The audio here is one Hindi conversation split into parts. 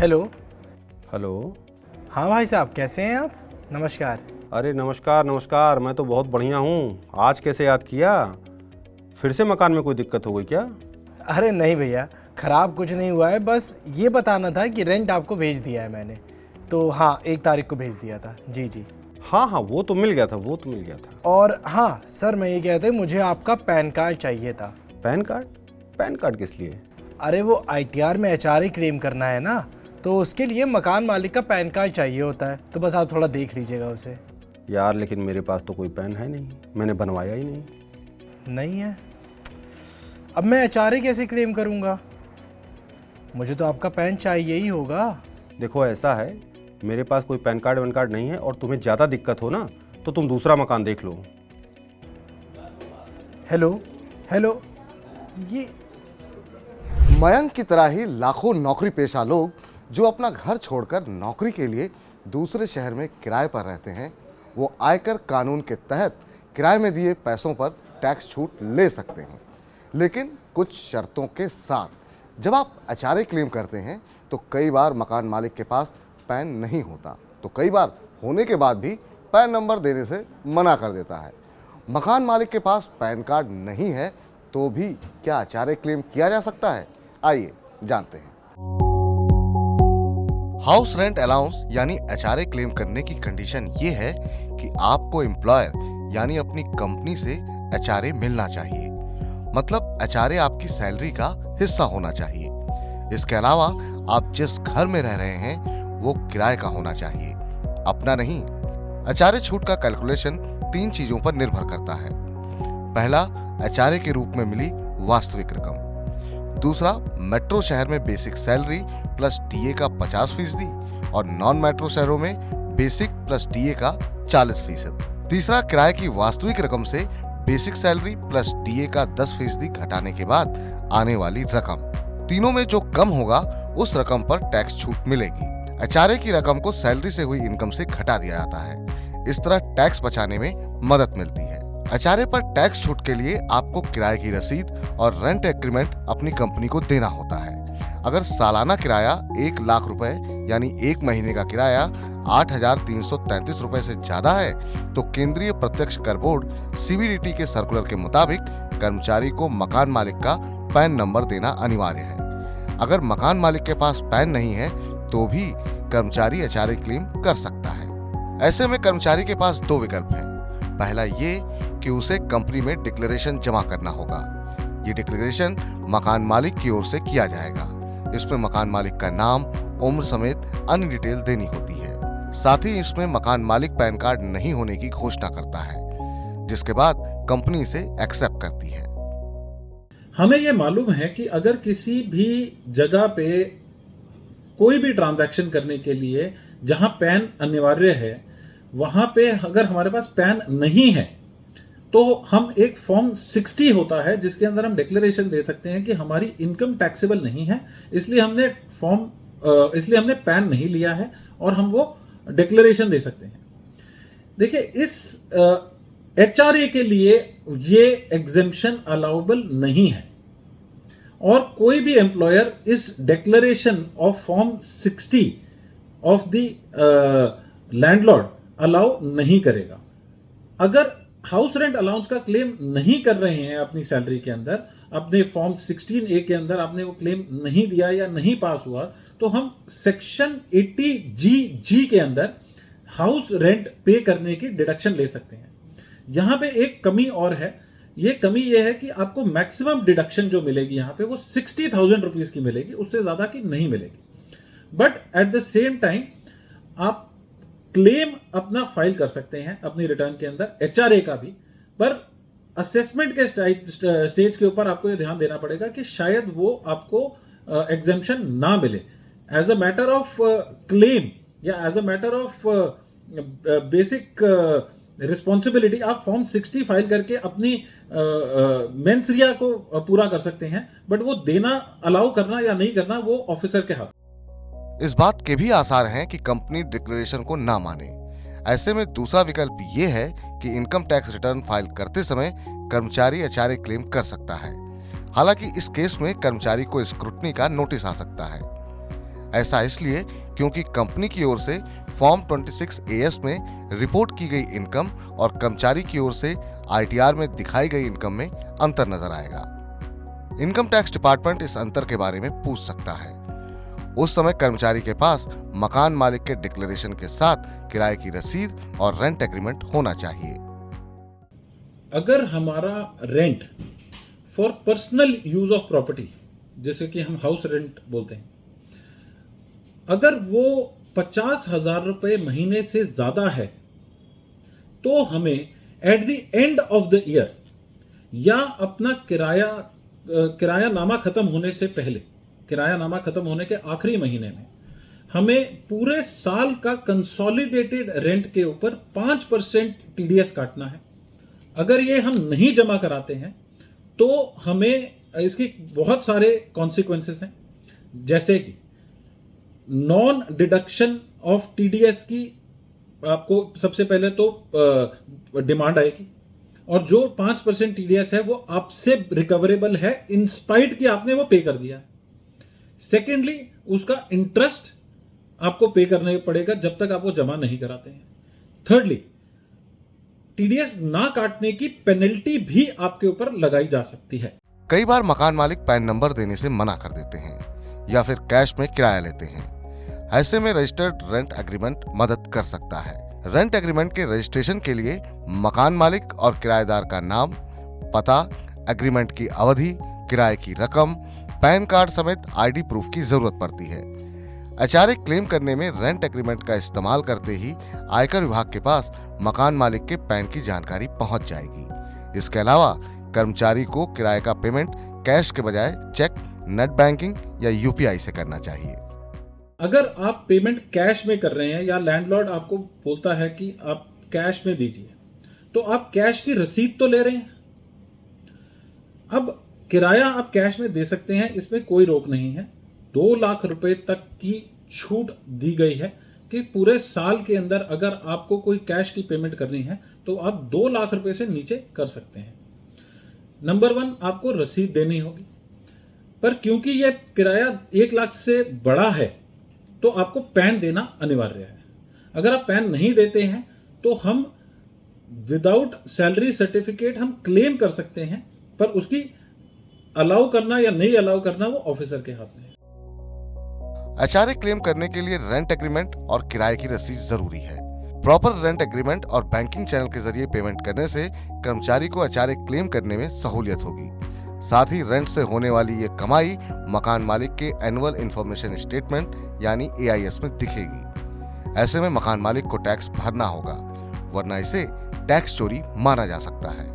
हेलो। हेलो। हाँ भाई साहब, कैसे हैं आप? नमस्कार। अरे नमस्कार नमस्कार, मैं तो बहुत बढ़िया हूँ। आज कैसे याद किया? फिर से मकान में कोई दिक्कत हो गई क्या? अरे नहीं भैया, ख़राब कुछ नहीं हुआ है, बस ये बताना था कि रेंट आपको भेज दिया है मैंने। तो हाँ, 1 तारीख को भेज दिया था। जी जी। हाँ हाँ, वो तो मिल गया था, वो तो मिल गया था। और हाँ सर, मैं ये कहते मुझे आपका पैन कार्ड चाहिए था। Pan card? पैन कार्ड किस लिए? अरे वो ITR में HRA क्लेम करना है ना, तो उसके लिए मकान मालिक का पैन कार्ड चाहिए होता है। तो बस आप थोड़ा देख लीजिएगा उसे। यार लेकिन मेरे पास तो कोई पैन है नहीं, मैंने बनवाया ही नहीं। नहीं है? अब मैं HRA कैसे क्लेम करूँगा? मुझे तो आपका पैन चाहिए ही होगा। देखो ऐसा है, मेरे पास कोई पैन कार्ड वैन कार्ड नहीं है, और तुम्हें ज़्यादा दिक्कत हो ना तो तुम दूसरा मकान देख लो। हेलो हेलो, ये मयंक की तरह ही लाखों नौकरी पेशा लोग जो अपना घर छोड़कर नौकरी के लिए दूसरे शहर में किराए पर रहते हैं, वो आयकर कानून के तहत किराए में दिए पैसों पर टैक्स छूट ले सकते हैं, लेकिन कुछ शर्तों के साथ। जब आप HRA क्लेम करते हैं तो कई बार मकान मालिक के पास पैन नहीं होता, तो कई बार होने के बाद भी पैन नंबर देने से मना कर देता है। मकान मालिक के पास पैन कार्ड नहीं है तो भी क्या HRA क्लेम किया जा सकता है? आइए जानते हैं। हाउस रेंट अलाउंस यानी HRA क्लेम करने की कंडीशन ये है कि आपको एम्प्लॉयर यानी अपनी कंपनी से HRA मिलना चाहिए। मतलब HRA आपकी सैलरी का हिस्सा होना चाहिए। इसके अलावा आप जिस घर में रह रहे हैं वो किराए का होना चाहिए, अपना नहीं। HRA छूट का कैलकुलेशन 3 चीजों पर निर्भर करता है। पहला, HRA के रूप में मिली वास्तविक रकम। दूसरा, मेट्रो शहर में बेसिक सैलरी प्लस DA का 50% और नॉन मेट्रो शहरों में बेसिक प्लस DA का 40%। तीसरा, किराए की वास्तविक रकम से बेसिक सैलरी प्लस DA का 10% घटाने के बाद आने वाली रकम। तीनों में जो कम होगा उस रकम पर टैक्स छूट मिलेगी। HRA की रकम को सैलरी से हुई इनकम से घटा दिया जाता है। इस तरह टैक्स बचाने में मदद मिलती है। HRA पर टैक्स छूट के लिए आपको किराए की रसीद और रेंट एग्रीमेंट अपनी कंपनी को देना होता है। अगर सालाना किराया 1 लाख रुपए यानी 1 महीने का किराया 8,333 रुपए से ज्यादा है तो केंद्रीय प्रत्यक्ष कर बोर्ड CBDT के सर्कुलर के मुताबिक कर्मचारी को मकान मालिक का पैन नंबर देना अनिवार्य है। अगर मकान मालिक के पास पैन नहीं है तो भी कर्मचारी HRA क्लेम कर सकता है। ऐसे में कर्मचारी के पास 2 विकल्प हैं। पहला ये कि उसे कंपनी में डिक्लेरेशन जमा करना होगा। ये डिक्लेरेशन मकान मालिक की ओर से किया जाएगा। इसमें मकान मालिक का नाम, उम्र समेत अन्य डिटेल देनी होती है। साथ ही इसमें मकान मालिक पैन कार्ड नहीं होने की घोषणा करता है, जिसके बाद कंपनी इसे एक्सेप्ट करती है। हमें ये मालूम है कि अगर किसी भी जगह पे कोई भी ट्रांजैक्शन करने के लिए जहां पैन अनिवार्य है, वहां पे अगर हमारे पास पैन नहीं है तो हम एक फॉर्म 60 होता है जिसके अंदर हम डिक्लेरेशन दे सकते हैं कि हमारी इनकम टैक्सेबल नहीं है, इसलिए हमने पैन नहीं लिया है और हम वो डिक्लेरेशन दे सकते हैं। देखिए, इस HRA के लिए ये एग्जेम्पशन अलाउबल नहीं है और कोई भी एम्प्लॉयर इस declaration of form 60 of the landlord allow नहीं करेगा। अगर हाउस रेंट अलाउंस का क्लेम नहीं कर रहे हैं अपनी सैलरी के अंदर, अपने फॉर्म 16A के अंदर आपने वो क्लेम नहीं दिया या नहीं पास हुआ, तो हम सेक्शन 80G के अंदर हाउस रेंट पे करने की डिडक्शन ले सकते हैं। यहां पे एक कमी और है। ये कमी ये है कि आपको मैक्सिमम डिडक्शन जो मिलेगी यहां पे वो 60,000 रुपीज की मिलेगी, उससे ज्यादा की नहीं मिलेगी। But at the same time आप क्लेम अपना फाइल कर सकते हैं अपनी रिटर्न के अंदर, HRA का भी। पर असेसमेंट के स्टेज के ऊपर आपको ये ध्यान देना पड़ेगा कि शायद वो आपको एग्जेम्पशन ना मिले। As a matter of claim या as a matter of basic responsibility आप फॉर्म 60 फाइल करके अपनी मेंसरिया को पूरा कर सकते हैं, बट वो देना अलाउ करना या नहीं करना वो ऑफिसर के हाथ। इस बात के भी आसार हैं कि कंपनी डिक्लेरेशन को ना माने। ऐसे में दूसरा विकल्प ये है कि इनकम टैक्स रिटर्न फाइल करते समय कर्मचारी HRA क्लेम कर सकता है। हालांकि इस केस में कर्मचारी को स्क्रूटनी का नोटिस आ सकता है। ऐसा इसलिए क्योंकि कंपनी की ओर से फॉर्म 26 AS में रिपोर्ट की गई इनकम और कर्मचारी की ओर से ITR में दिखाई गई इनकम में अंतर नजर आएगा। इनकम टैक्स डिपार्टमेंट इस अंतर के बारे में पूछ सकता है। उस समय कर्मचारी के पास मकान मालिक के डिक्लेरेशन के साथ किराए की रसीद और रेंट एग्रीमेंट होना चाहिए। अगर हमारा rent for personal use of property, जैसे कि हम हाउस रेंट बोलते हैं, अगर वो 50,000 रुपये महीने से ज्यादा है तो हमें at the end of the year या अपना किराया नामा खत्म होने से पहले, किराया नामा खत्म होने के आखिरी महीने में हमें पूरे साल का कंसोलिडेटेड रेंट के ऊपर 5% TDS काटना है। अगर ये हम नहीं जमा कराते हैं तो हमें इसकी बहुत सारे कॉन्सिक्वेंसेस हैं, जैसे कि नॉन डिडक्शन ऑफ TDS की आपको सबसे पहले तो डिमांड आएगी, और जो 5% TDS है वो आपसे रिकवरेबल है इंस्पाइट कि आपने वो पे कर दिया है। सेकेंडली, उसका इंटरेस्ट आपको पे करने पड़ेगा जब तक आप वो जमा नहीं कराते हैं। थर्डली, TDS ना काटने की पेनल्टी भी आपके ऊपर लगाई जा सकती है। कई बार मकान मालिक पैन नंबर देने से मना कर देते हैं या फिर कैश में किराया लेते हैं। ऐसे में रजिस्टर्ड रेंट एग्रीमेंट मदद कर सकता है। रेंट एग्रीमेंट के रजिस्ट्रेशन के लिए मकान मालिक और किराएदार का नाम, पता, एग्रीमेंट की अवधि, किराए की रकम, पैन कार्ड समेत ID प्रूफ की जरूरत पड़ती है। HRA क्लेम करने में रेंट एग्रीमेंट का इस्तेमाल करते ही आयकर विभाग के पास मकान मालिक के पैन की जानकारी पहुंच जाएगी। इसके अलावा कर्मचारी को किराए का पेमेंट कैश के बजाय चेक, नेट बैंकिंग या UPI से करना चाहिए। अगर आप पेमेंट कैश में कर रहे हैं या लैंडलॉर्ड आपको बोलता है कि आप कैश में दीजिए, तो आप कैश की रसीद तो ले रहे हैं। अब किराया आप कैश में दे सकते हैं, इसमें कोई रोक नहीं है। 2 लाख रुपए तक की छूट दी गई है कि पूरे साल के अंदर अगर आपको कोई कैश की पेमेंट करनी है तो आप 2 लाख रुपए से नीचे कर सकते हैं। नंबर 1, आपको रसीद देनी होगी, पर क्योंकि यह किराया 1 लाख से बड़ा है तो आपको पैन देना अनिवार्य है। अगर आप पैन नहीं देते हैं तो हम विदाउट सैलरी सर्टिफिकेट हम क्लेम कर सकते हैं, पर उसकी अलाउ करना या नहीं अलाउ करना वो ऑफिसर के हाथ में है। HRA क्लेम करने के लिए रेंट एग्रीमेंट और किराए की रसीद जरूरी है। प्रॉपर रेंट एग्रीमेंट और बैंकिंग चैनल के जरिए पेमेंट करने से कर्मचारी को HRA क्लेम करने में सहूलियत होगी। साथ ही रेंट से होने वाली ये कमाई मकान मालिक के एनुअल इंफॉर्मेशन स्टेटमेंट यानी AIS में दिखेगी। ऐसे में मकान मालिक को टैक्स भरना होगा, वरना इसे टैक्स चोरी माना जा सकता है।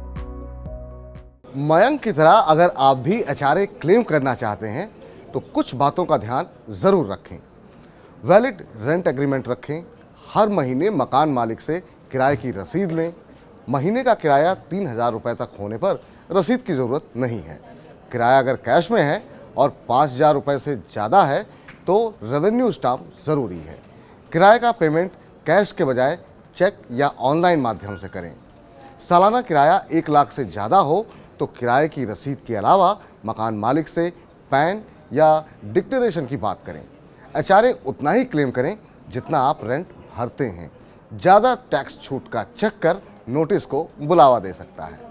मयंक की तरह अगर आप भी HRA क्लेम करना चाहते हैं तो कुछ बातों का ध्यान जरूर रखें। वैलिड रेंट एग्रीमेंट रखें, हर महीने मकान मालिक से किराए की रसीद लें। महीने का किराया 3,000 रुपये तक होने पर रसीद की ज़रूरत नहीं है। किराया अगर कैश में है और 5,000 रुपये से ज़्यादा है तो रेवेन्यू स्टाम्प ज़रूरी है। किराए का पेमेंट कैश के बजाय चेक या ऑनलाइन माध्यम से करें। सालाना किराया 1 लाख से ज़्यादा हो तो किराए की रसीद के अलावा मकान मालिक से पैन या डिक्लेरेशन की बात करें। HRA उतना ही क्लेम करें जितना आप रेंट भरते हैं। ज़्यादा टैक्स छूट का चक्कर नोटिस को बुलावा दे सकता है।